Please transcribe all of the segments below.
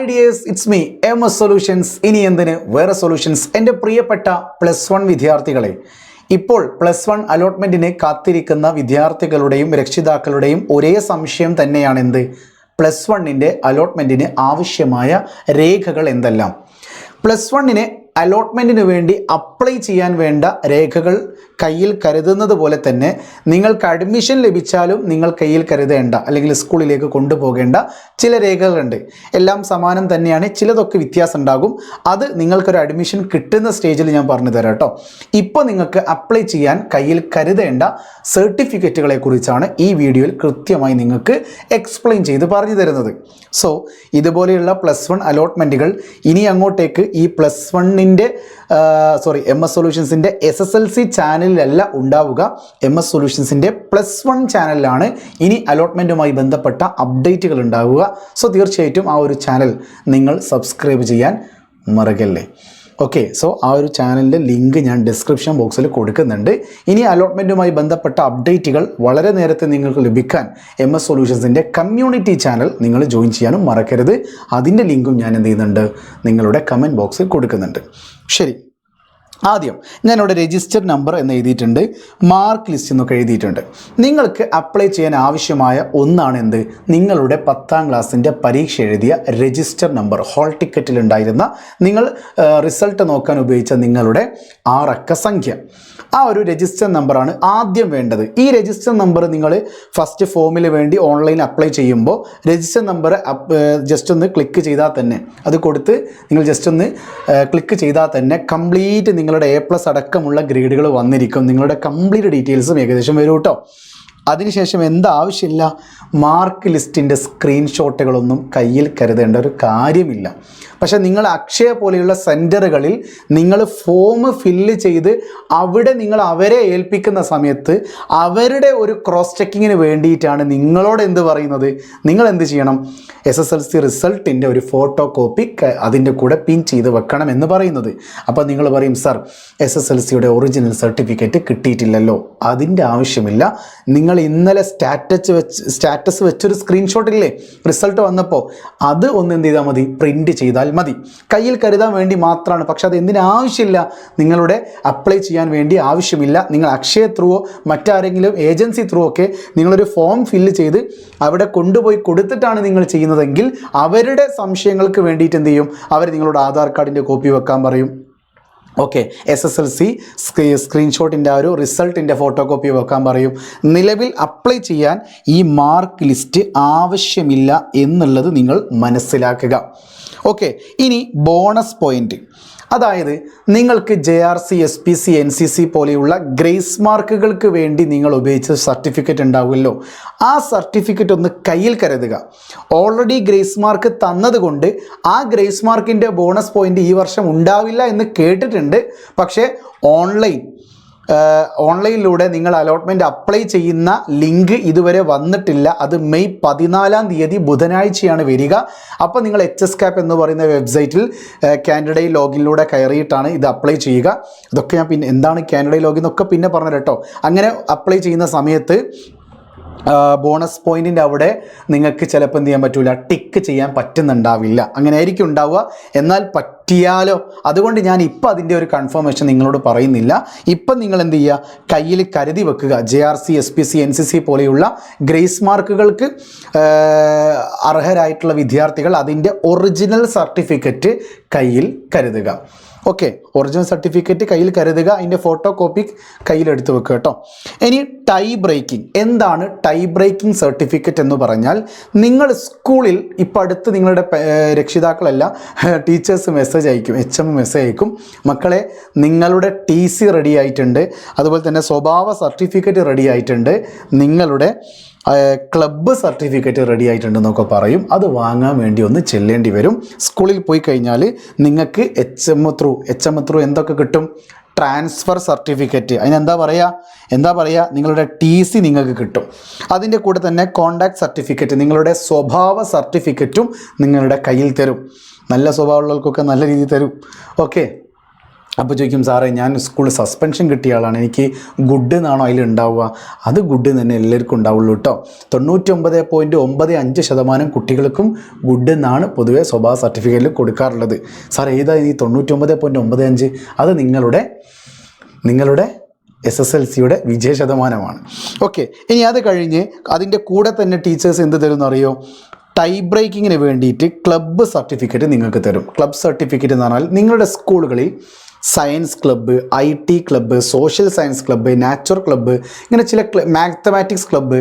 Hi dears, it's me MS solutions. ഇനി എന്തിന് വേറെ സൊല്യൂഷൻസ്. എൻ്റെ പ്രിയപ്പെട്ട +1 വിദ്യാർത്ഥികളെ, ഇപ്പോൾ +1 അലോട്ട്മെൻറ്റിന് കാത്തിരിക്കുന്ന വിദ്യാർത്ഥികളുടെയും രക്ഷിതാക്കളുടെയും ഒരേ സംശയം തന്നെയാണ് എന്ത്? +1ൻ്റെ അലോട്ട്മെൻറ്റിന് ആവശ്യമായ രേഖകൾ എന്തെല്ലാം? +1ന് അലോട്ട്മെൻറ്റിന് വേണ്ടി അപ്ലൈ ചെയ്യാൻ വേണ്ട രേഖകൾ കയ്യിൽ കരുതുന്നത് പോലെ തന്നെ നിങ്ങൾക്ക് അഡ്മിഷൻ ലഭിച്ചാലും നിങ്ങൾ കയ്യിൽ കരുതേണ്ട അല്ലെങ്കിൽ സ്കൂളിലേക്ക് കൊണ്ടുപോകേണ്ട ചില രേഖകളുണ്ട്. എല്ലാം സമാനം തന്നെയാണ്, ചിലതൊക്കെ വ്യത്യാസം ഉണ്ടാകും. അത് നിങ്ങൾക്കൊരു അഡ്മിഷൻ കിട്ടുന്ന സ്റ്റേജിൽ ഞാൻ പറഞ്ഞു തരാം കേട്ടോ. ഇപ്പോൾ നിങ്ങൾക്ക് അപ്ലൈ ചെയ്യാൻ കയ്യിൽ കരുതേണ്ട സർട്ടിഫിക്കറ്റുകളെ കുറിച്ചാണ് ഈ വീഡിയോയിൽ കൃത്യമായി നിങ്ങൾക്ക് എക്സ്പ്ലെയിൻ ചെയ്ത് പറഞ്ഞു തരുന്നത്. സോ ഇതുപോലെയുള്ള +1 അലോട്ട്മെൻറ്റുകൾ ഇനി അങ്ങോട്ടേക്ക് ഈ +1ൻ്റെ MS സൊല്യൂഷൻസിൻ്റെ SSLC ചാനലിലല്ല ഉണ്ടാവുക. MS സൊല്യൂഷൻസിൻ്റെ +1 ചാനലിലാണ് ഇനി അലോട്ട്മെൻറ്റുമായി ബന്ധപ്പെട്ട അപ്ഡേറ്റുകൾ ഉണ്ടാവുക. സോ തീർച്ചയായിട്ടും ആ ഒരു ചാനൽ നിങ്ങൾ സബ്സ്ക്രൈബ് ചെയ്യാൻ മറക്കല്ലേ. ഓക്കെ, സോ ആ ഒരു ചാനലിൻ്റെ ലിങ്ക് ഞാൻ ഡിസ്ക്രിപ്ഷൻ ബോക്സിൽ കൊടുക്കുന്നുണ്ട്. ഇനി അലോട്ട്മെൻറ്റുമായി ബന്ധപ്പെട്ട അപ്ഡേറ്റുകൾ വളരെ നേരത്തെ നിങ്ങൾക്ക് ലഭിക്കാൻ MS സൊല്യൂഷൻസിൻ്റെ കമ്മ്യൂണിറ്റി ചാനൽ നിങ്ങൾ ജോയിൻ ചെയ്യാനും മറക്കരുത്. അതിൻ്റെ ലിങ്കും ഞാൻ എന്ത് ചെയ്യുന്നുണ്ട്, നിങ്ങളുടെ കമൻറ്റ് ബോക്സിൽ കൊടുക്കുന്നുണ്ട്. ശരി, ആദ്യം ഞാനിവിടെ രജിസ്റ്റർ നമ്പർ എന്ന് എഴുതിയിട്ടുണ്ട്, മാർക്ക് ലിസ്റ്റ് എന്നൊക്കെ എഴുതിയിട്ടുണ്ട്. നിങ്ങൾക്ക് അപ്ലൈ ചെയ്യാൻ ആവശ്യമായ ഒന്നാണ് എന്ത്? നിങ്ങളുടെ 10ാം ക്ലാസ്സിൻ്റെ പരീക്ഷ എഴുതിയ രജിസ്റ്റർ നമ്പർ, ഹോൾ ടിക്കറ്റിലുണ്ടായിരുന്ന നിങ്ങൾ റിസൾട്ട് നോക്കാൻ ഉപയോഗിച്ച നിങ്ങളുടെ 6 അക്ക സംഖ്യ, ആ ഒരു രജിസ്റ്റർ നമ്പറാണ് ആദ്യം വേണ്ടത്. ഈ രജിസ്റ്റർ നമ്പർ നിങ്ങൾ ഫസ്റ്റ് ഫോമിൽ വേണ്ടി ഓൺലൈൻ അപ്ലൈ ചെയ്യുമ്പോൾ രജിസ്റ്റർ നമ്പർ ജസ്റ്റ് ഒന്ന് ക്ലിക്ക് ചെയ്താൽ തന്നെ, അത് കൊടുത്ത് നിങ്ങൾ ജസ്റ്റ് ഒന്ന് ക്ലിക്ക് ചെയ്താൽ തന്നെ കംപ്ലീറ്റ് നിങ്ങളുടെ A+ അടക്കമുള്ള ഗ്രേഡുകൾ വന്നിരിക്കും. നിങ്ങളുടെ കംപ്ലീറ്റ് ഡീറ്റെയിൽസും ഏകദേശം വരും കേട്ടോ. അതിനുശേഷം എന്താവശ്യമില്ല, മാർക്ക് ലിസ്റ്റിൻ്റെ സ്ക്രീൻഷോട്ടുകളൊന്നും കയ്യിൽ കരുതേണ്ട ഒരു കാര്യമില്ല. പക്ഷേ നിങ്ങൾ അക്ഷയ പോലെയുള്ള സെൻറ്ററുകളിൽ നിങ്ങൾ ഫോം ഫില്ല് ചെയ്ത് അവിടെ നിങ്ങൾ അവരെ ഏൽപ്പിക്കുന്ന സമയത്ത് അവരുടെ ഒരു ക്രോസ് ചെക്കിങ്ങിന് വേണ്ടിയിട്ടാണ് നിങ്ങളോട് എന്ത് പറയുന്നത്, നിങ്ങൾ എന്ത് ചെയ്യണം, SSLC റിസൾട്ടിൻ്റെ ഒരു ഫോട്ടോ കോപ്പി അതിൻ്റെ കൂടെ പിൻ ചെയ്ത് വെക്കണം എന്ന് പറയുന്നത്. അപ്പോൾ നിങ്ങൾ പറയും, സർ SSLCയുടെ ഒറിജിനൽ സർട്ടിഫിക്കറ്റ് കിട്ടിയിട്ടില്ലല്ലോ. അതിൻ്റെ ആവശ്യമില്ല. നിങ്ങൾ ഇന്നലെ സ്റ്റാറ്റസ് വെച്ചൊരു സ്ക്രീൻഷോട്ടില്ലേ റിസൾട്ട് വന്നപ്പോൾ, അത് ഒന്ന് എന്ത് ചെയ്താൽ മതി, പ്രിൻ്റ് ചെയ്താൽ മതി. കയ്യിൽ കരുതാൻ വേണ്ടി മാത്രമാണ്. പക്ഷെ അത് എന്തിനാവശ്യമില്ല, നിങ്ങളുടെ അപ്ലൈ ചെയ്യാൻ വേണ്ടി ആവശ്യമില്ല. നിങ്ങൾ അക്ഷയ ത്രൂവോ മറ്റാരെങ്കിലും ഏജൻസി ത്രൂ ഒക്കെ നിങ്ങളൊരു ഫോം ഫില്ല് ചെയ്ത് അവിടെ കൊണ്ടുപോയി കൊടുത്തിട്ടാണ് നിങ്ങൾ ചെയ്യുന്നതെങ്കിൽ അവരുടെ സംശയങ്ങൾക്ക് വേണ്ടിയിട്ട് എന്ത് ചെയ്യും, അവർ നിങ്ങളോട് ആധാർ കാർഡിൻ്റെ കോപ്പി വെക്കാൻ പറയും. ഓക്കെ, SSLC സ്ക്രീൻഷോട്ടിൻ്റെ ആ ഒരു റിസൾട്ടിൻ്റെ ഫോട്ടോ കോപ്പി വെക്കാൻ പറയും. നിലവിൽ അപ്ലൈ ചെയ്യാൻ ഈ മാർക്ക് ലിസ്റ്റ് ആവശ്യമില്ല എന്നുള്ളത് നിങ്ങൾ മനസ്സിലാക്കുക. ഓക്കെ, ഇനി ബോണസ് പോയിൻ്റ്, അതായത് നിങ്ങൾക്ക് JRC SPC NCC പോലെയുള്ള ഗ്രേസ് മാർക്കുകൾക്ക് വേണ്ടി നിങ്ങൾ ഉപയോഗിച്ച സർട്ടിഫിക്കറ്റ് ഉണ്ടാവുമല്ലോ, ആ സർട്ടിഫിക്കറ്റ് ഒന്ന് കയ്യിൽ കരുതുക. ഓൾറെഡി ഗ്രേസ് മാർക്ക് തന്നതുകൊണ്ട് ആ ഗ്രേസ് മാർക്കിൻ്റെ ബോണസ് പോയിൻ്റ് ഈ വർഷം ഉണ്ടാവില്ല എന്ന് കേട്ടിട്ടുണ്ട്. പക്ഷേ ഓൺലൈനിലൂടെ നിങ്ങൾ അലോട്ട്മെൻറ്റ് അപ്ലൈ ചെയ്യുന്ന ലിങ്ക് ഇതുവരെ വന്നിട്ടില്ല. അത് മെയ് 14-ാം തീയതി ബുധനാഴ്ചയാണ് വരിക. അപ്പോൾ നിങ്ങൾ HSCAP എന്ന് പറയുന്ന വെബ്സൈറ്റിൽ കാൻഡിഡേറ്റ് ലോഗിനിലൂടെ കയറിയിട്ടാണ് ഇത് അപ്ലൈ ചെയ്യുക. ഇതൊക്കെ ഞാൻ പിന്നെ എന്താണ് കാൻഡിഡേറ്റ് ലോഗിൻ എന്നൊക്കെ പിന്നെ പറഞ്ഞു കേട്ടോ. അങ്ങനെ അപ്ലൈ ചെയ്യുന്ന സമയത്ത് ബോണസ് പോയിൻറ്റിൻ്റെ അവിടെ നിങ്ങൾക്ക് ചിലപ്പോൾ എന്ത് ചെയ്യാൻ പറ്റില്ല, ടിക്ക് ചെയ്യാൻ പറ്റുന്നുണ്ടാവില്ല. അങ്ങനെ ആയിരിക്കും ഉണ്ടാവുക. എന്നാൽ പറ്റിയാലോ, അതുകൊണ്ട് ഞാൻ ഇപ്പം അതിൻ്റെ ഒരു കൺഫർമേഷൻ നിങ്ങളോട് പറയുന്നില്ല. ഇപ്പം നിങ്ങൾ എന്ത് ചെയ്യുക, കയ്യിൽ കരുതി വെക്കുക. JRC SPC NCC പോലെയുള്ള ഗ്രേസ് മാർക്കുകൾക്ക് അർഹരായിട്ടുള്ള വിദ്യാർത്ഥികൾ അതിൻ്റെ ഒറിജിനൽ സർട്ടിഫിക്കറ്റ് കയ്യിൽ കരുതുക. ഓക്കെ, ഒറിജിനൽ സർട്ടിഫിക്കറ്റ് കയ്യിൽ കരുതുക, അതിൻ്റെ ഫോട്ടോ കോപ്പി കയ്യിലെടുത്ത് വെക്കുക കേട്ടോ. ഇനി ടൈ ബ്രേക്കിംഗ്. എന്താണ് ടൈ ബ്രേക്കിംഗ് സർട്ടിഫിക്കറ്റ് എന്ന് പറഞ്ഞാൽ, നിങ്ങൾ സ്കൂളിൽ ഇപ്പം അടുത്ത് നിങ്ങളുടെ രക്ഷിതാക്കളല്ല ടീച്ചേഴ്സ് മെസ്സേജ് അയക്കും, HM മെസ്സേജ് അയക്കും, മക്കളെ നിങ്ങളുടെ TC റെഡി ആയിട്ടുണ്ട്, അതുപോലെ തന്നെ സ്വഭാവ സർട്ടിഫിക്കറ്റ് റെഡി ആയിട്ടുണ്ട്, നിങ്ങളുടെ ക്ലബ്ബ് സർട്ടിഫിക്കറ്റ് റെഡി ആയിട്ടുണ്ടെന്നൊക്കെ പറയും. അത് വാങ്ങാൻ വേണ്ടി ഒന്ന് ചെല്ലേണ്ടി വരും. സ്കൂളിൽ പോയി കഴിഞ്ഞാൽ നിങ്ങൾക്ക് HM ത്രൂ എന്തൊക്കെ കിട്ടും, ട്രാൻസ്ഫർ സർട്ടിഫിക്കറ്റ്, അതിനെന്താ പറയുക, നിങ്ങളുടെ TC നിങ്ങൾക്ക് കിട്ടും. അതിൻ്റെ കൂടെ തന്നെ കോണ്ടാക്ട് സർട്ടിഫിക്കറ്റ്, നിങ്ങളുടെ സ്വഭാവ സർട്ടിഫിക്കറ്റും നിങ്ങളുടെ കയ്യിൽ തരും. നല്ല സ്വഭാവമുള്ളവർക്കൊക്കെ നല്ല രീതിയിൽ തരും. ഓക്കെ, അപ്പോൾ ചോദിക്കും സാറേ ഞാൻ സ്കൂളിൽ സസ്പെൻഷൻ കിട്ടിയ ആളാണ്, എനിക്ക് ഗുഡ് എന്നാണോ അതിലുണ്ടാവുക? അത് ഗുഡ് തന്നെ എല്ലാവർക്കും ഉണ്ടാവുള്ളൂ കേട്ടോ. 99.95% കുട്ടികൾക്കും ഗുഡ് എന്നാണ് പൊതുവെ സ്വഭാവ സർട്ടിഫിക്കറ്റിൽ കൊടുക്കാറുള്ളത്. സാർ ഏതാ ഈ 99.95? അത് നിങ്ങളുടെ SSLCയുടെ വിജയ ശതമാനമാണ്. ഓക്കെ, ഇനി അത് കഴിഞ്ഞ് അതിൻ്റെ കൂടെ തന്നെ ടീച്ചേഴ്സ് എന്ത് തരുമെന്ന് അറിയോ? ടൈ ബ്രേക്കിങ്ങിന് വേണ്ടിയിട്ട് ക്ലബ്ബ് സർട്ടിഫിക്കറ്റ് നിങ്ങൾക്ക് തരും. ക്ലബ്ബ് സർട്ടിഫിക്കറ്റ് എന്ന് പറഞ്ഞാൽ നിങ്ങളുടെ സ്കൂളുകളിൽ science club, IT club, social science club, natural club, ഇങ്ങനെ ചില മാത്തമാറ്റിക്സ് ക്ലബ്ബ്,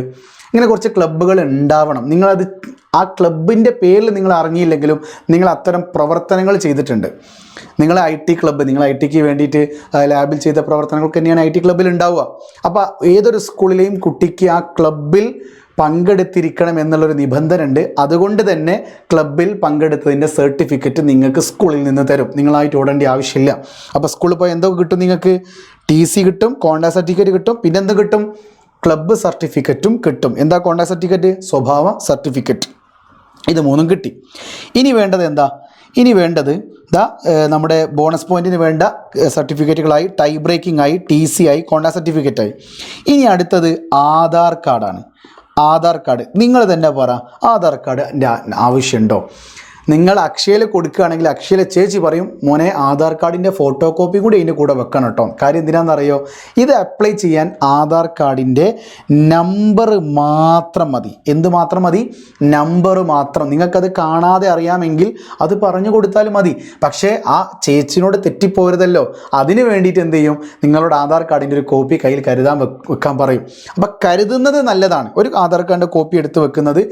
ഇങ്ങനെ കുറച്ച് ക്ലബ്ബുകൾ ഉണ്ടാവണം. നിങ്ങളത് ആ ക്ലബിൻ്റെ പേരിൽ നിങ്ങൾ അറിഞ്ഞില്ലെങ്കിലും നിങ്ങൾ അത്തരം പ്രവർത്തനങ്ങൾ ചെയ്തിട്ടുണ്ട്. നിങ്ങൾ IT ക്ലബ്ബ്, നിങ്ങൾ ITക്ക് വേണ്ടിയിട്ട് ലാബിൽ ചെയ്ത പ്രവർത്തനങ്ങൾക്ക് തന്നെയാണ് IT ക്ലബ്ബിൽ ഉണ്ടാവുക. അപ്പോൾ ഏതൊരു സ്കൂളിലെയും കുട്ടിക്ക് ആ ക്ലബ്ബിൽ പങ്കെടുത്തിരിക്കണം എന്നുള്ളൊരു നിബന്ധന ഉണ്ട്. അതുകൊണ്ട് തന്നെ ക്ലബ്ബിൽ പങ്കെടുത്തതിൻ്റെ സർട്ടിഫിക്കറ്റ് നിങ്ങൾക്ക് സ്കൂളിൽ നിന്ന് തരും. നിങ്ങളായിട്ട് ഓടേണ്ട ആവശ്യമില്ല. അപ്പോൾ സ്കൂളിൽ പോയി എന്തൊക്കെ കിട്ടും? നിങ്ങൾക്ക് TC കിട്ടും, കോണ്ടാക്ട് സർട്ടിഫിക്കറ്റ് കിട്ടും, പിന്നെ എന്ത് കിട്ടും? ക്ലബ്ബ് സർട്ടിഫിക്കറ്റും കിട്ടും. എന്താ കോണ്ടാക്ട് സർട്ടിഫിക്കറ്റ്? സ്വഭാവ സർട്ടിഫിക്കറ്റ്. ഇത് മൂന്നും കിട്ടി. ഇനി വേണ്ടത് എന്താ? ഇനി വേണ്ടത് നമ്മുടെ ബോണസ് പോയിന്റിന് വേണ്ട സർട്ടിഫിക്കറ്റുകളായി, ടൈ ബ്രേക്കിംഗ് ആയി, TC ആയി, കോണ്ടാക്ട് സർട്ടിഫിക്കറ്റായി. ഇനി അടുത്തത് ആധാർ കാർഡാണ്. ആധാർ കാർഡ് നിങ്ങൾ തന്നെ പറ, ആധാർ കാർഡിൻ്റെ ആവശ്യമുണ്ടോ? നിങ്ങൾ അക്ഷയയിൽ കൊടുക്കുകയാണെങ്കിൽ അക്ഷയയിലെ ചേച്ചി പറയും മോനെ ആധാർ കാർഡിൻ്റെ ഫോട്ടോ കോപ്പി കൂടി അതിൻ്റെ കൂടെ വെക്കണം കേട്ടോ. കാര്യം എന്തിനാണെന്നറിയോ? ഇത് അപ്ലൈ ചെയ്യാൻ ആധാർ കാർഡിൻ്റെ നമ്പർ മാത്രം മതി. എന്ത് മാത്രം മതി? നമ്പർ മാത്രം. നിങ്ങൾക്കത് കാണാതെ അറിയാമെങ്കിൽ അത് പറഞ്ഞു കൊടുത്താൽ മതി. പക്ഷേ ആ ചേച്ചിനോട് തെറ്റിപ്പോരുതല്ലോ. അതിന് വേണ്ടിയിട്ട് എന്ത് ചെയ്യും? നിങ്ങളോട് ആധാർ കാർഡിൻ്റെ ഒരു കോപ്പി കയ്യിൽ വെക്കാൻ പറയും. അപ്പം കരുതുന്നത് നല്ലതാണ്. ഒരു ആധാർ കാർഡിൻ്റെ കോപ്പി എടുത്ത് വെക്കുന്നത്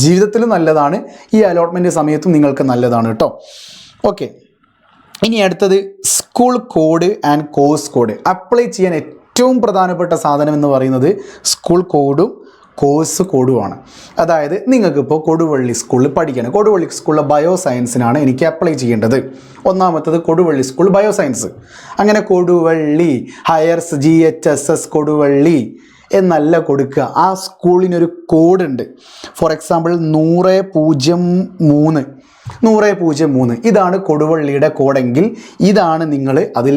ജീവിതത്തിൽ നല്ലതാണ്. ഈ അലോട്ട്മെൻറ്റ് സമയത്തും നിങ്ങൾക്ക് നല്ലതാണ് കേട്ടോ. ഓക്കെ, ഇനി അടുത്തത് school code and course code. Apply ചെയ്യാൻ ഏറ്റവും പ്രധാനപ്പെട്ട സാധനം എന്ന് പറയുന്നത് സ്കൂൾ കോഡും കോഴ്സ് കോഡുമാണ്. അതായത് നിങ്ങൾക്കിപ്പോൾ കൊടുവള്ളി സ്കൂളിൽ പഠിക്കണം. കൊടുവള്ളി സ്കൂളിലെ ബയോ സയൻസിനാണ് എനിക്ക് അപ്ലൈ ചെയ്യേണ്ടത്. ഒന്നാമത്തത് കൊടുവള്ളി സ്കൂൾ ബയോ സയൻസ്. അങ്ങനെ കൊടുവള്ളി ഹയർസ് GHSS കൊടുവള്ളി എന്നല്ല കൊടുക്കുക. ആ സ്കൂളിനൊരു കോഡുണ്ട്. ഫോർ എക്സാമ്പിൾ 100.03 ഇതാണ് കൊടുവള്ളിയുടെ കോഡെങ്കിൽ ഇതാണ് നിങ്ങൾ അതിൽ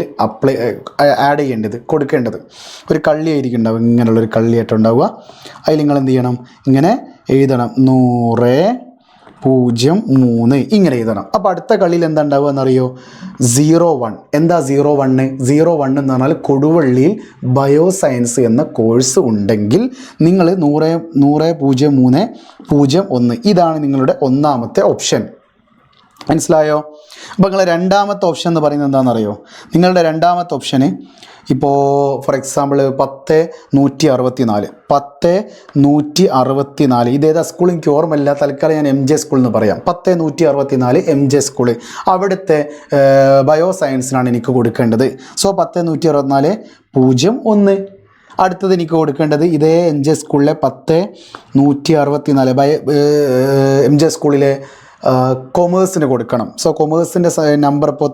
ആഡ് ചെയ്യേണ്ടത്, കൊടുക്കേണ്ടത്. ഒരു കള്ളിയായിരിക്കും ഉണ്ടാവുക, ഇങ്ങനെയുള്ളൊരു കള്ളിയായിട്ടുണ്ടാവുക. അതിൽ നിങ്ങൾ എന്ത് ചെയ്യണം? ഇങ്ങനെ എഴുതണം 100.03 ഇങ്ങനെ എഴുതണം. അപ്പോൾ അടുത്ത കളിയിൽ എന്താ ഉണ്ടാവുക എന്നറിയോ? 01. എന്താ 01? 01 എന്ന് പറഞ്ഞാൽ കൊടുവള്ളിയിൽ ബയോ സയൻസ് എന്ന കോഴ്സ് ഉണ്ടെങ്കിൽ നിങ്ങൾ 100.03.01 ഇതാണ് നിങ്ങളുടെ ഒന്നാമത്തെ ഓപ്ഷൻ. മനസ്സിലായോ? അപ്പോൾ നിങ്ങളുടെ രണ്ടാമത്തെ ഓപ്ഷൻ എന്ന് പറയുന്നത് എന്താണെന്നറിയോ? നിങ്ങളുടെ രണ്ടാമത്തെ ഓപ്ഷന് ഇപ്പോൾ ഫോർ എക്സാമ്പിൾ 10.164 ഇതേതാ സ്കൂൾ എനിക്ക് ഓർമ്മയില്ല. തൽക്കാലം ഞാൻ MJ സ്കൂൾ എന്ന് പറയാം. 10.164 MJ സ്കൂള്, അവിടുത്തെ ബയോ സയൻസിനാണ് എനിക്ക് കൊടുക്കേണ്ടത്. സോ 10.164.01. അടുത്തത് എനിക്ക് കൊടുക്കേണ്ടത് ഇതേ MJ സ്കൂളിലെ 10.164 MJ സ്കൂളിലെ കൊമേഴ്സിന് കൊടുക്കണം. സോ കൊമേഴ്സിൻ്റെ നമ്പർ ഇപ്പോൾ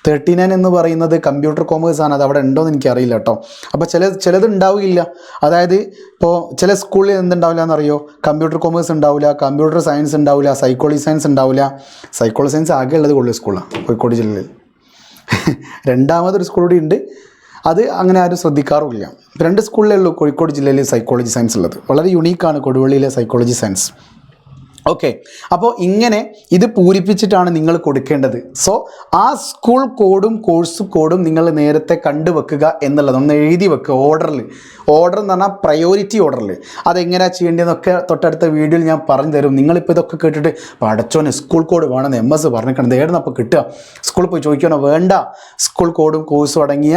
39 എന്ന് പറയുന്നത് കമ്പ്യൂട്ടർ കോമേഴ്സാണ്. അത് അവിടെ ഉണ്ടോ എന്ന് എനിക്കറിയില്ല കേട്ടോ. അപ്പോൾ ചിലത് ഉണ്ടാവുകയില്ല. അതായത് ഇപ്പോൾ ചില സ്കൂളിൽ എന്തുണ്ടാവില്ല എന്നറിയോ? കമ്പ്യൂട്ടർ കോമേഴ്സ് ഉണ്ടാവില്ല, കമ്പ്യൂട്ടർ സയൻസ് ഉണ്ടാവില്ല, സൈക്കോളജി സയൻസ് ഉണ്ടാവില്ല. സൈക്കോളജി സയൻസ് ആകെ ഉള്ളത് കൊള്ളി സ്കൂളാണ് കോഴിക്കോട് ജില്ലയിൽ. രണ്ടാമതൊരു സ്കൂൾ കൂടി ഉണ്ട്, അത് അങ്ങനെ ആരും ശ്രദ്ധിക്കാറുമില്ല. 2 സ്കൂളിലേ ഉള്ളൂ കോഴിക്കോട് ജില്ലയിൽ സൈക്കോളജി സയൻസ് ഉള്ളത്. വളരെ യുണീക്കാണ് കൊടുവള്ളിയിലെ സൈക്കോളജി സയൻസ്. ഓക്കെ, അപ്പോൾ ഇങ്ങനെ ഇത് പൂരിപ്പിച്ചിട്ടാണ് നിങ്ങൾ കൊടുക്കേണ്ടത്. സോ ആ സ്കൂൾ കോഡും കോഴ്സ് കോഡും നിങ്ങൾ നേരത്തെ കണ്ടുവെക്കുക എന്നുള്ളത് ഒന്ന് എഴുതി വെക്കുക. ഓർഡർ എന്ന് പറഞ്ഞാൽ പ്രയോറിറ്റി ഓർഡറിൽ. അതെങ്ങനെയാണ് ചെയ്യേണ്ടതെന്നൊക്കെ തൊട്ടടുത്ത വീഡിയോയിൽ ഞാൻ പറഞ്ഞു തരും. നിങ്ങളിപ്പോൾ ഇതൊക്കെ കേട്ടിട്ട് പഠിച്ചോനെ സ്കൂൾ കോഡ് വേണമെന്ന് MS പറഞ്ഞിട്ടുണ്ട്, ഏടുന്ന അപ്പോൾ കിട്ടുക? സ്കൂളിൽ പോയി ചോദിക്കണോ? വേണ്ട. സ്കൂൾ കോഡും കോഴ്സും അടങ്ങിയ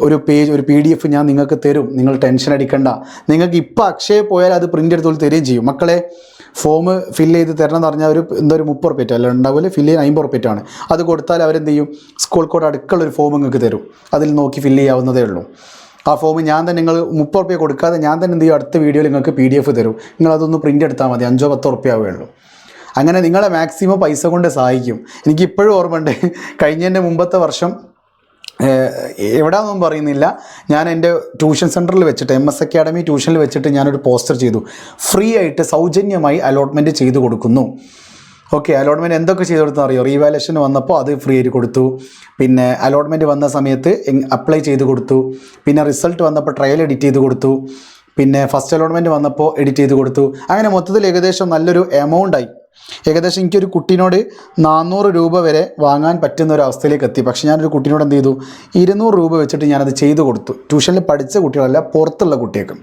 ഒരു PDF ഞാൻ നിങ്ങൾക്ക് തരും. നിങ്ങൾ ടെൻഷൻ അടിക്കണ്ട. നിങ്ങൾക്ക് ഇപ്പോൾ അക്ഷയ പോയാൽ അത് പ്രിൻ്റ് എടുത്തോളം തരികയും ചെയ്യും. മക്കളെ ഫോം ഫില്ല് ചെയ്ത് തരണം എന്ന് പറഞ്ഞാൽ ഒരു 30 റുപ്യ അല്ല ഉണ്ടാവില്ല, ഫില്ല് ചെയ്യാൻ 50 റുപ്യാണ്. അത് കൊടുത്താൽ അവരെന്ത് ചെയ്യും? സ്കൂൾ കോഡ് അടുക്കളൊരു ഫോം നിങ്ങൾക്ക് തരും. അതിൽ നോക്കി ഫില്ല് ചെയ്യാവുന്നതേ ഉള്ളൂ. ആ ഫോം ഞാൻ തന്നെ, നിങ്ങൾ 30 റുപ്യ കൊടുക്കാതെ ഞാൻ തന്നെ എന്ത് ചെയ്യും? അടുത്ത വീഡിയോയിൽ നിങ്ങൾക്ക് PDF തരും. നിങ്ങളതൊന്ന് പ്രിൻ്റ് എടുത്താൽ മതി. 5-10 റുപ്യ ആവുകയുള്ളൂ. അങ്ങനെ നിങ്ങളെ മാക്സിമം പൈസ കൊണ്ട് സഹായിക്കും. എനിക്കിപ്പോഴും ഓർമ്മയുണ്ട്, കഴിഞ്ഞതിൻ്റെ മുമ്പത്തെ വർഷം എവിടെയാണെന്നും പറയുന്നില്ല, ഞാൻ എൻ്റെ ട്യൂഷൻ സെൻറ്ററിൽ വെച്ചിട്ട് MS അക്കാഡമി ട്യൂഷനിൽ വെച്ചിട്ട് ഞാനൊരു പോസ്റ്റർ ചെയ്തു. ഫ്രീ ആയിട്ട് സൗജന്യമായി അലോട്ട്മെൻറ്റ് ചെയ്തു കൊടുക്കുന്നു. ഓക്കെ, അലോട്ട്മെൻറ്റ് എന്തൊക്കെ ചെയ്ത് കൊടുത്തെന്ന് അറിയോ? റീവാലുവേഷൻ വന്നപ്പോൾ അത് ഫ്രീ ആയിട്ട് കൊടുത്തു. പിന്നെ അലോട്ട്മെൻറ്റ് വന്ന സമയത്ത് അപ്ലൈ ചെയ്ത് കൊടുത്തു. പിന്നെ റിസൾട്ട് വന്നപ്പോൾ ട്രയൽ എഡിറ്റ് ചെയ്ത് കൊടുത്തു. പിന്നെ ഫസ്റ്റ് അലോട്ട്മെൻറ്റ് വന്നപ്പോൾ എഡിറ്റ് ചെയ്ത് കൊടുത്തു. അങ്ങനെ മൊത്തത്തിൽ ഏകദേശം നല്ലൊരു എമൗണ്ടായി. ഏകദേശം എനിക്കൊരു കുട്ടീനോട് 400 രൂപ വരെ വാങ്ങാൻ പറ്റുന്ന ഒരു അവസ്ഥയിലേക്ക് എത്തി. പക്ഷേ ഞാനൊരു കുട്ടീനോട് എന്ത് ചെയ്തു, 200 രൂപ വെച്ചിട്ട് ഞാനത് ചെയ്ത് കൊടുത്തു. ട്യൂഷനിൽ പഠിച്ച കുട്ടികളല്ല, പുറത്തുള്ള കുട്ടികൾക്ക്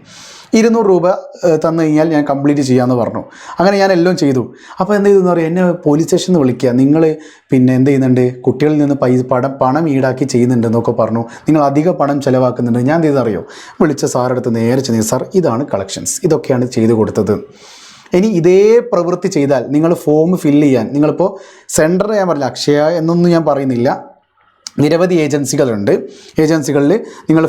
200 രൂപ തന്നു കഴിഞ്ഞാൽ ഞാൻ കംപ്ലീറ്റ് ചെയ്യാമെന്ന് പറഞ്ഞു. അങ്ങനെ ഞാൻ എല്ലാം ചെയ്തു. അപ്പോൾ എന്ത് ചെയ്തെന്ന് പറയുക, എന്നെ പോലീസ് സ്റ്റേഷനിൽ നിന്ന് വിളിക്കുക, നിങ്ങൾ പിന്നെ എന്ത് ചെയ്യുന്നുണ്ട്, കുട്ടികളിൽ നിന്ന് പണം ഈടാക്കി ചെയ്യുന്നുണ്ടെന്നൊക്കെ പറഞ്ഞു, നിങ്ങൾ അധിക പണം ചിലവാക്കുന്നുണ്ട്. ഞാൻ എന്ത് ചെയ്തറിയോ, വിളിച്ച സാറടുത്ത് നേരെ ചെന്നു, സാർ ഇതാണ് കളക്ഷൻസ്, ഇതൊക്കെയാണ് ചെയ്ത് കൊടുത്തത്. ഇനി ഇതേ പ്രവൃത്തി ചെയ്താൽ നിങ്ങൾ ഫോം ഫില്ല് ചെയ്യാൻ, നിങ്ങളിപ്പോൾ സെൻറ്റർ ഞാൻ പറഞ്ഞില്ല, അക്ഷയ എന്നൊന്നും ഞാൻ പറയുന്നില്ല, നിരവധി ഏജൻസികളുണ്ട്. ഏജൻസികളിൽ നിങ്ങൾ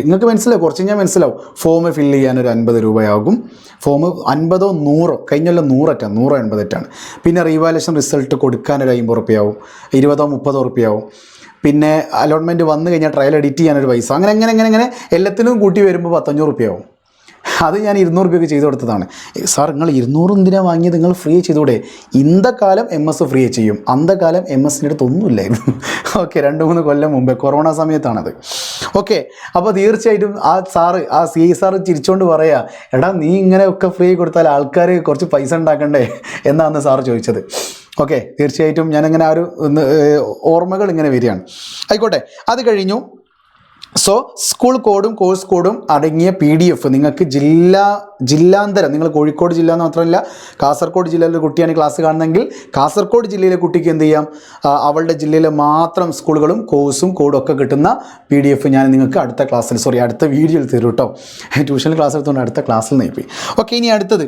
നിങ്ങൾക്ക് മനസ്സിലാവും, കുറച്ച് കഴിഞ്ഞാൽ മനസ്സിലാവും. ഫോം ഫില്ല് ചെയ്യാൻ ഒരു 50 രൂപയാകും. ഫോം 50 100 കഴിഞ്ഞല്ലോ, 100 പിന്നെ റീവാലുവേഷൻ റിസൾട്ട് കൊടുക്കാൻ ഒരു 50 റുപ്യാവും, 20 30 റുപ്യാവും. പിന്നെ അലോട്ട്മെൻറ്റ് വന്നു കഴിഞ്ഞാൽ ട്രയൽ എഡിറ്റ് ചെയ്യാനൊരു പൈസ, അങ്ങനെ എല്ലാത്തിനും കൂട്ടി വരുമ്പോൾ 1,500 റുപ്യാവും. അത് ഞാൻ 200 രൂപയ്ക്ക് ചെയ്ത് കൊടുത്തതാണ്. സാർ നിങ്ങൾ 200 എന്തിനാണ് വാങ്ങിയത്, നിങ്ങൾ ഫ്രീ ചെയ്തുകൂടെ? ഇന്നകാലം MS ഫ്രീ ചെയ്യും, അന്തകാലം MS-ൻ്റെ അടുത്ത് ഒന്നുമില്ലായിരുന്നു. ഓക്കെ, 2-3 കൊല്ലം മുമ്പേ കൊറോണ സമയത്താണത്. ഓക്കെ, അപ്പോൾ തീർച്ചയായിട്ടും ആ CI സാറ് ചിരിച്ചുകൊണ്ട് പറയാ, എടാ നീ ഇങ്ങനെയൊക്കെ ഫ്രീ കൊടുത്താൽ ആൾക്കാർ കുറച്ച് പൈസ ഉണ്ടാക്കണ്ടേ എന്നാണ് സാറ് ചോദിച്ചത്. ഓക്കെ, തീർച്ചയായിട്ടും ഞാനങ്ങനെ ആ ഒരു ഓർമ്മകൾ ഇങ്ങനെ വരികയാണ്. ആയിക്കോട്ടെ, അത് കഴിഞ്ഞു. സോ സ്കൂൾ കോഡും കോഴ്സ് കോഡും അടങ്ങിയ PDF നിങ്ങൾക്ക് ജില്ലാന്തരം, നിങ്ങൾ കോഴിക്കോട് ജില്ല എന്ന് മാത്രമല്ല കാസർഗോഡ് ജില്ലയിലെ കുട്ടിയാണ് ക്ലാസ് കാണുന്നതെങ്കിൽ കാസർഗോഡ് ജില്ലയിലെ കുട്ടിക്ക് എന്ത് ചെയ്യാം, അവളുടെ ജില്ലയിലെ മാത്രം സ്കൂളുകളും കോഴ്സും കോഡും ഒക്കെ കിട്ടുന്ന PDF ഞാൻ നിങ്ങൾക്ക് അടുത്ത വീഡിയോയിൽ തരും കേട്ടോ. ട്യൂഷനിൽ ക്ലാസ് എടുത്തുകൊണ്ട് അടുത്ത ക്ലാസ്സിൽ നീപ്പി. ഓക്കെ, ഇനി അടുത്തത്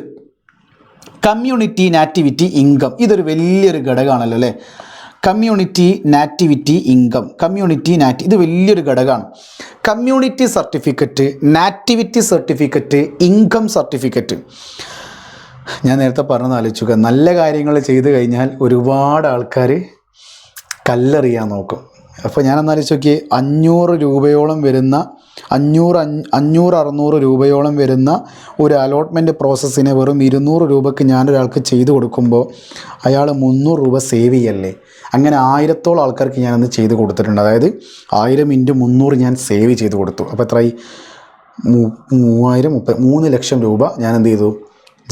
കമ്മ്യൂണിറ്റി നാറ്റിവിറ്റി ഇൻകം. ഇതൊരു വലിയൊരു ഘടകമാണല്ലോ അല്ലേ. കമ്മ്യൂണിറ്റി നാറ്റിവിറ്റി ഇൻകം, ഇത് വലിയൊരു ഘടകമാണ്. Community certificate, nativity certificate, income certificate. ഞാൻ നേരത്തെ പറഞ്ഞത് ആലോചിക്കുക, നല്ല കാര്യങ്ങൾ ചെയ്തു കഴിഞ്ഞാൽ ഒരുപാട് ആൾക്കാർ കല്ലെറിയാൻ നോക്കും. അപ്പോൾ ഞാനൊന്ന് ആലോചിച്ച് നോക്കിയേ, 500 രൂപയോളം വരുന്ന 500-600 രൂപയോളം വരുന്ന ഒരു അലോട്ട്മെൻറ്റ് പ്രോസസ്സിനെ വെറും 200 രൂപയ്ക്ക് ഞാനൊരാൾക്ക് ചെയ്തു കൊടുക്കുമ്പോൾ അയാൾ 300 രൂപ സേവ് ചെയ്യല്ലേ. അങ്ങനെ 1000-ഓളം ആൾക്കാർക്ക് ഞാനന്ന് ചെയ്ത് കൊടുത്തിട്ടുണ്ട്. അതായത് 1000 × 300 ഞാൻ സേവ് ചെയ്ത് കൊടുത്തു. അപ്പോൾ എത്രയായി, 3 ലക്ഷം രൂപ ഞാൻ എന്ത് ചെയ്തു,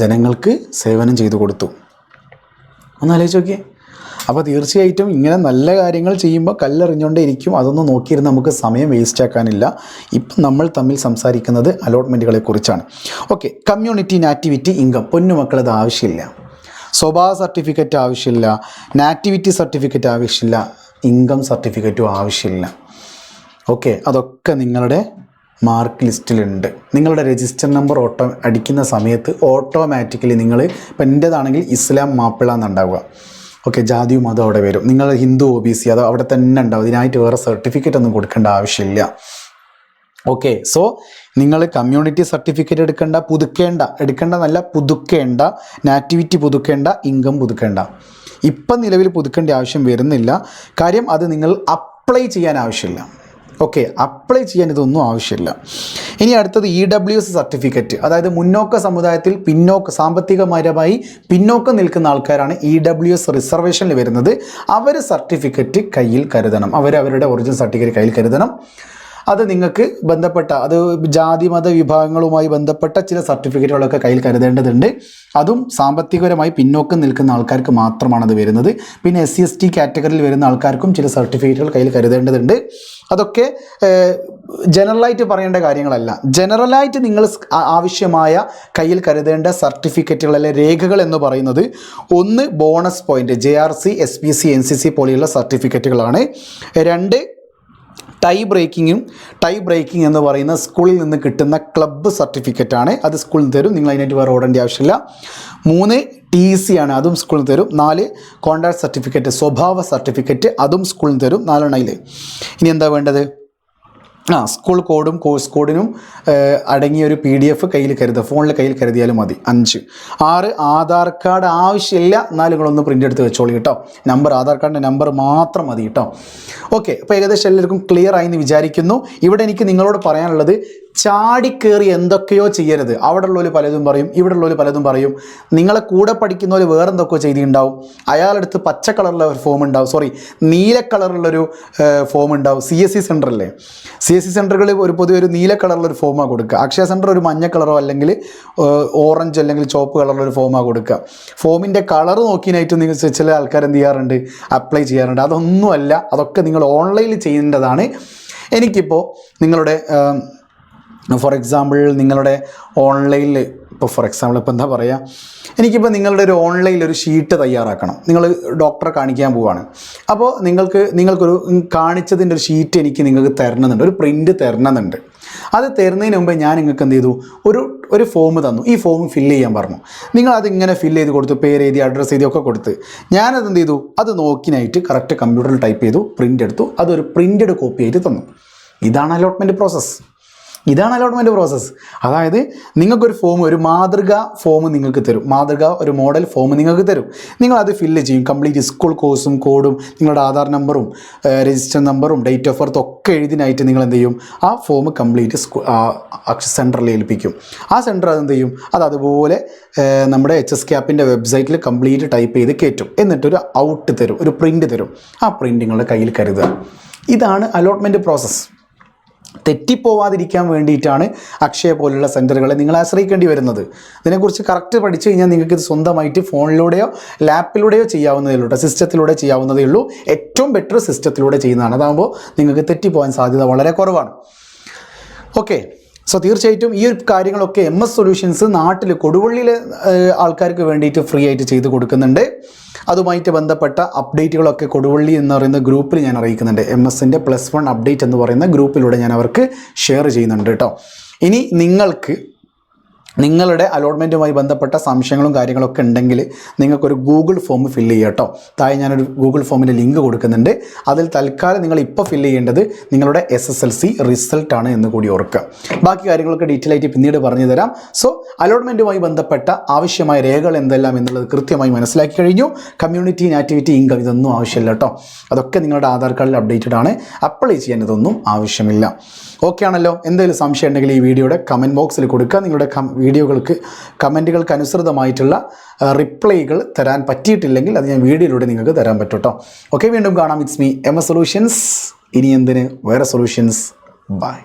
ജനങ്ങൾക്ക് സേവനം ചെയ്തു കൊടുത്തു. ഒന്ന് ആലോചിച്ച് നോക്കിയേ. അപ്പോൾ തീർച്ചയായിട്ടും ഇങ്ങനെ നല്ല കാര്യങ്ങൾ ചെയ്യുമ്പോൾ കല്ലെറിഞ്ഞുകൊണ്ടേ ഇരിക്കും. അതൊന്നും നോക്കിയിരുന്ന് നമുക്ക് സമയം വേസ്റ്റ് ആക്കാനില്ല. ഇപ്പം നമ്മൾ തമ്മിൽ സംസാരിക്കുന്നത് അലോട്ട്മെൻറ്റുകളെ കുറിച്ചാണ്. Okay, community nativity income. പൊന്നുമക്കളത് ആവശ്യമില്ല. സ്വഭാവ സർട്ടിഫിക്കറ്റ് ആവശ്യമില്ല, നാറ്റിവിറ്റി സർട്ടിഫിക്കറ്റ് ആവശ്യമില്ല, ഇൻകം സർട്ടിഫിക്കറ്റും ആവശ്യമില്ല. ഓക്കെ, അതൊക്കെ നിങ്ങളുടെ മാർക്ക് ലിസ്റ്റിലുണ്ട്. നിങ്ങളുടെ രജിസ്റ്റർ നമ്പർ അടിക്കുന്ന സമയത്ത് ഓട്ടോമാറ്റിക്കലി നിങ്ങൾ, ഇപ്പം എൻ്റേതാണെങ്കിൽ ഇസ്ലാം മാപ്പിള എന്നുണ്ടാവുക. ഓക്കെ, ജാതിയും മതം അവിടെ വരും. നിങ്ങൾ ഹിന്ദു OBC അത് അവിടെ തന്നെ ഉണ്ടാവും. ഇതിനായിട്ട് വേറെ സർട്ടിഫിക്കറ്റ് ഒന്നും കൊടുക്കേണ്ട ആവശ്യമില്ല. ഓക്കെ, സോ നിങ്ങൾ കമ്മ്യൂണിറ്റി സർട്ടിഫിക്കറ്റ് പുതുക്കേണ്ട, നാറ്റിവിറ്റി പുതുക്കേണ്ട, ഇൻകം പുതുക്കേണ്ട. ഇപ്പം നിലവിൽ പുതുക്കേണ്ട ആവശ്യം വരുന്നില്ല. കാര്യം അത് നിങ്ങൾ അപ്ലൈ ചെയ്യാൻ ആവശ്യമില്ല. ഓക്കെ, അപ്ലൈ ചെയ്യാൻ ഇതൊന്നും ആവശ്യമില്ല. ഇനി അടുത്തത് EWS സർട്ടിഫിക്കറ്റ്. അതായത് മുന്നോക്ക സമുദായത്തിൽ സാമ്പത്തികപരമായി പിന്നോക്കം നിൽക്കുന്ന ആൾക്കാരാണ് EWS റിസർവേഷനിൽ വരുന്നത്. അവർ സർട്ടിഫിക്കറ്റ് കയ്യിൽ കരുതണം. അവരുടെ ഒറിജിനൽ സർട്ടിഫിക്കറ്റ് കയ്യിൽ കരുതണം. അത് നിങ്ങൾക്ക് ബന്ധപ്പെട്ട, അത് ജാതി മത വിഭാഗങ്ങളുമായി ബന്ധപ്പെട്ട ചില സർട്ടിഫിക്കറ്റുകളൊക്കെ കയ്യിൽ കരുതേണ്ടതുണ്ട്. അതും സാമ്പത്തികപരമായി പിന്നോക്കം നിൽക്കുന്ന ആൾക്കാർക്ക് മാത്രമാണ് അത് വരുന്നത്. പിന്നെ SC/ST കാറ്റഗറിയിൽ വരുന്ന ആൾക്കാർക്കും ചില സർട്ടിഫിക്കറ്റുകൾ കയ്യിൽ കരുതേണ്ടതുണ്ട്. അതൊക്കെ ജനറലായിട്ട് പറയേണ്ട കാര്യങ്ങളല്ല. ജനറലായിട്ട് നിങ്ങൾ ആവശ്യമായ കയ്യിൽ കരുതേണ്ട സർട്ടിഫിക്കറ്റുകൾ അല്ലെ രേഖകൾ എന്ന് പറയുന്നത്, ഒന്ന് bonus point JRC SPC NCC പോലെയുള്ള സർട്ടിഫിക്കറ്റുകളാണ്. 2 ടൈ ബ്രേക്കിംഗ് എന്ന് പറയുന്ന സ്കൂളിൽ നിന്ന് കിട്ടുന്ന ക്ലബ്ബ് സർട്ടിഫിക്കറ്റാണ്. അത് സ്കൂളിൽ നിന്ന് തരും, നിങ്ങൾ അതിനായിട്ട് വേറെ ഓടേണ്ട ആവശ്യമില്ല. 3 TC ആണ്, അതും സ്കൂളിൽ നിന്ന് തരും. 4 കോൺട്രാക്ട് സർട്ടിഫിക്കറ്റ്, സ്വഭാവ സർട്ടിഫിക്കറ്റ്, അതും സ്കൂളിൽ നിന്ന് തരും. 4 ഇനി എന്താ വേണ്ടത്, സ്കൂൾ കോഡും കോഴ്സ് കോഡിനും അടങ്ങിയ ഒരു PDF കയ്യിൽ കരുതുക, ഫോണിൽ കയ്യിൽ കരുതിയാലും മതി. 5 ആധാർ കാർഡ് ആവശ്യമില്ല, എന്നാലും നിങ്ങളൊന്ന് പ്രിൻ്റ് എടുത്ത് വെച്ചോളൂ കേട്ടോ. ആധാർ കാർഡിൻ്റെ നമ്പർ മാത്രം മതി കേട്ടോ. ഓക്കെ, അപ്പോൾ ഏകദേശം എല്ലാവർക്കും ക്ലിയർ ആയി എന്ന് വിചാരിക്കുന്നു. ഇവിടെ എനിക്ക് നിങ്ങളോട് പറയാനുള്ളത്, ചാടിക്കേറി എന്തൊക്കെയോ ചെയ്യരുത്. അവിടെ ഉള്ളവർ പലതും പറയും, ഇവിടെ ഉള്ളവർ പലതും പറയും. നിങ്ങളെ കൂടെ പഠിക്കുന്നവർ വേറെ എന്തൊക്കെയോ ചെയ്തിട്ടുണ്ടാവും. അയാളെടുത്ത് പച്ച കളറുള്ള ഒരു ഫോം ഉണ്ടാവും, നീല കളറുള്ളൊരു ഫോം ഉണ്ടാവും. CSC സെൻ്ററല്ലേ, CSC സെൻ്ററുകൾ പൊതുവെ ഒരു നീല കളറുള്ളൊരു ഫോമാണ് കൊടുക്കുക. അക്ഷയ സെൻ്റർ ഒരു മഞ്ഞ കളറോ അല്ലെങ്കിൽ ഓറഞ്ച് അല്ലെങ്കിൽ ചുവപ്പ് കളറുള്ളൊരു ഫോമാണ് കൊടുക്കുക. ഫോമിൻ്റെ കളർ നോക്കിയായിട്ട് നിങ്ങൾ ചില ആൾക്കാർ എന്ത് ചെയ്യാറുണ്ട്, അപ്ലൈ ചെയ്യാറുണ്ട്. അതൊന്നുമല്ല, അതൊക്കെ നിങ്ങൾ ഓൺലൈനിൽ ചെയ്യേണ്ടതാണ്. എനിക്കിപ്പോൾ നിങ്ങളുടെ ഫോർ എക്സാമ്പിൾ നിങ്ങളുടെ ഓൺലൈനിൽ ഇപ്പോൾ എന്താ പറയുക, എനിക്കിപ്പോൾ നിങ്ങളുടെ ഒരു ഓൺലൈനിൽ ഒരു ഷീറ്റ് തയ്യാറാക്കണം. നിങ്ങൾ ഡോക്ടറെ കാണിക്കാൻ പോവുകയാണ്. അപ്പോൾ നിങ്ങൾക്കൊരു കാണിച്ചതിൻ്റെ ഒരു ഷീറ്റ് നിങ്ങൾക്ക് തരണമെന്നുണ്ട്, ഒരു പ്രിൻ്റ് തരണമെന്നുണ്ട്. അത് തരുന്നതിന് മുമ്പേ ഞാൻ നിങ്ങൾക്ക് എന്ത് ചെയ്തു, ഒരു ഫോം തന്നു. ഈ ഫോം ഫില്ല് ചെയ്യാൻ പറഞ്ഞു. നിങ്ങളതിങ്ങനെ ഫില്ല് ചെയ്ത് കൊടുത്തു, പേര് എഴുതി അഡ്രസ്സ് എഴുതി ഒക്കെ കൊടുത്ത്. ഞാനത് എന്ത് ചെയ്തു, അത് നോക്കിനായിട്ട് കറക്റ്റ് കമ്പ്യൂട്ടറിൽ ടൈപ്പ് ചെയ്തു, പ്രിൻ്റ് എടുത്തു, അതൊരു പ്രിൻ്റഡ് കോപ്പി ആയിട്ട് തന്നു. ഇതാണ് അലോട്ട്മെൻറ്റ് പ്രോസസ്സ്. അതായത് നിങ്ങൾക്കൊരു ഫോം, ഒരു മാതൃക ഫോം നിങ്ങൾക്ക് തരും, ഒരു മോഡൽ ഫോം നിങ്ങൾക്ക് തരും. നിങ്ങളത് ഫില്ല് ചെയ്യും. കംപ്ലീറ്റ് സ്കൂൾ കോഴ്സും കോഡും നിങ്ങളുടെ ആധാർ നമ്പറും രജിസ്റ്റർ നമ്പറും ഡേറ്റ് ഓഫ് ബർത്ത് ഒക്കെ എഴുതിനായിട്ട് നിങ്ങൾ എന്ത് ചെയ്യും, ആ ഫോം കംപ്ലീറ്റ് സെൻറ്ററിൽ ഏൽപ്പിക്കും. ആ സെൻറ്റർ അതെന്ത് ചെയ്യും, അതുപോലെ നമ്മുടെ HSCAPൻ്റെ വെബ്സൈറ്റിൽ കംപ്ലീറ്റ് ടൈപ്പ് ചെയ്ത് കയറ്റും. എന്നിട്ടൊരു ഔട്ട് തരും, ഒരു പ്രിൻ്റ് തരും. ആ പ്രിൻ്റ് നിങ്ങളുടെ കയ്യിൽ കരുതുക. ഇതാണ് അലോട്ട്മെൻറ്റ് പ്രോസസ്സ്. തെറ്റിപ്പോവാതിരിക്കാൻ വേണ്ടിയിട്ടാണ് അക്ഷയ പോലുള്ള സെൻറ്ററുകളെ നിങ്ങൾ ആശ്രയിക്കേണ്ടി വരുന്നത്. ഇതിനെക്കുറിച്ച് കറക്റ്റ് പഠിച്ചു കഴിഞ്ഞാൽ നിങ്ങൾക്ക് ഇത് സ്വന്തമായിട്ട് ഫോണിലൂടെയോ ലാപ്പിലൂടെയോ ചെയ്യാവുന്നതേ ഉള്ളൂ, സിസ്റ്റത്തിലൂടെ ചെയ്യാവുന്നതേ ഉള്ളൂ. ഏറ്റവും ബെറ്റർ സിസ്റ്റത്തിലൂടെ ചെയ്യുന്നതാണ്. അതാകുമ്പോൾ നിങ്ങൾക്ക് തെറ്റിപ്പോകാൻ സാധ്യത വളരെ കുറവാണ്. ഓക്കെ, സോ തീർച്ചയായിട്ടും ഈ ഒരു കാര്യങ്ങളൊക്കെ MS സൊല്യൂഷൻസ് നാട്ടിൽ കൊടുവള്ളിയിലെ ആൾക്കാർക്ക് വേണ്ടിയിട്ട് ഫ്രീ ആയിട്ട് ചെയ്ത് കൊടുക്കുന്നുണ്ട്. അതുമായിട്ട് ബന്ധപ്പെട്ട അപ്ഡേറ്റുകളൊക്കെ കൊടുവള്ളി എന്ന് പറയുന്ന ഗ്രൂപ്പിൽ ഞാൻ അറിയിക്കുന്നുണ്ട്. MSൻ്റെ +1 അപ്ഡേറ്റ് എന്ന് പറയുന്ന ഗ്രൂപ്പിലൂടെ ഞാൻ അവർക്ക് ഷെയർ ചെയ്യുന്നുണ്ട് കേട്ടോ. ഇനി നിങ്ങളുടെ അലോട്ട്മെൻറ്റുമായി ബന്ധപ്പെട്ട സംശയങ്ങളും കാര്യങ്ങളൊക്കെ ഉണ്ടെങ്കിൽ നിങ്ങൾക്കൊരു ഗൂഗിൾ ഫോം ഫില്ല് ചെയ്യുക കേട്ടോ. താഴെ ഞാനൊരു ഗൂഗിൾ ഫോമിൻ്റെ ലിങ്ക് കൊടുക്കുന്നുണ്ട്. അതിൽ തൽക്കാലം നിങ്ങൾ ഇപ്പോൾ ഫില്ല് ചെയ്യേണ്ടത് നിങ്ങളുടെ SSLC റിസൾട്ടാണ് എന്ന് കൂടി ഓർക്കുക. ബാക്കി കാര്യങ്ങളൊക്കെ ഡീറ്റെയിൽ ആയിട്ട് പിന്നീട് പറഞ്ഞു തരാം. സോ അലോട്ട്മെൻറ്റുമായി ബന്ധപ്പെട്ട ആവശ്യമായ രേഖകൾ എന്തെല്ലാം എന്നുള്ളത് കൃത്യമായി മനസ്സിലാക്കി കഴിഞ്ഞു. കമ്മ്യൂണിറ്റി, നാറ്റിവിറ്റി, ഇൻകം ഇതൊന്നും ആവശ്യമില്ല കേട്ടോ. അതൊക്കെ നിങ്ങളുടെ ആധാർ കാർഡിൽ അപ്ഡേറ്റഡ് ആണ്. അപ്ലൈ ചെയ്യാൻ ഇതൊന്നും ആവശ്യമില്ല. ഓക്കെ ആണല്ലോ? എന്തെങ്കിലും സംശയം ഉണ്ടെങ്കിൽ ഈ വീഡിയോയുടെ കമൻറ്റ് ബോക്സിൽ കൊടുക്കുക. നിങ്ങളുടെ കമൻറ്റുകൾക്ക് അനുസൃതമായിട്ടുള്ള റിപ്ലൈകൾ തരാൻ പറ്റിയിട്ടില്ലെങ്കിൽ അത് ഞാൻ വീഡിയോയിലൂടെ നിങ്ങൾക്ക് തരാൻ പറ്റും കേട്ടോ. ഓക്കെ, വീണ്ടും കാണാം. It's me MS solutions. ഇനി എന്തിന്, വേറെ സൊല്യൂഷൻസ്. ബൈ.